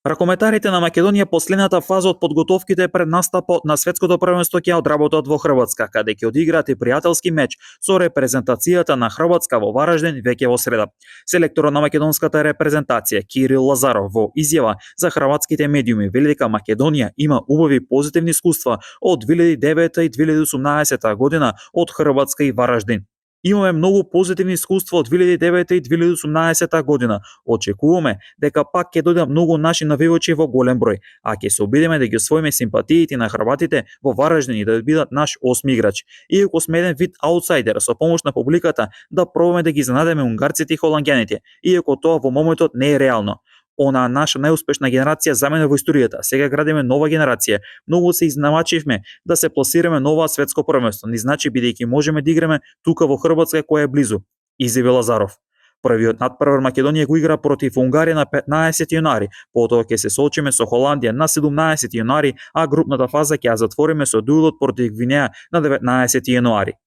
Ракометарите на Македонија последната фаза од подготовките пред настапот на светското првенство ќе одработат во Хрватска, каде ќе одиграат и пријателски меч со репрезентацијата на Хрватска во Вараждин веќе во среда. Селекторот на македонската репрезентација Кирил Лазаров во изјава за хрватските медиуми вели дека Македонија има убави позитивни искуства од 2009 и 2018 година од Хрватска и Вараждин. Имаме многу позитивни искуства од 2009 и 2018 година. Очекуваме дека пак ќе дојдат многу наши навивачи во голем број, а ќе се обидеме да ги освоиме симпатиите на хрватите во Вараждин и да бидат наш осми играч. Иако сме еден вид аутсайдер со помош на публиката да пробаме да ги занадеме унгарците и холанѓаните, иако тоа во моментот не е реално. Она наша најуспешна генерација замина во историјата. Сега градиме нова генерација. Многу се изнамачивме да се пласираме нова светско првенство. Ни значи бидејќи можеме да играме тука во Хрватска која е близу, изјави Лазаров. Првиот надпревар Македонија го игра против Унгарија на 15 јануари, потоа ќе се соочиме со Холандија на 17 јануари, а групната фаза ќе ја затвориме со дуелот против Гвинеја на 19 јануари.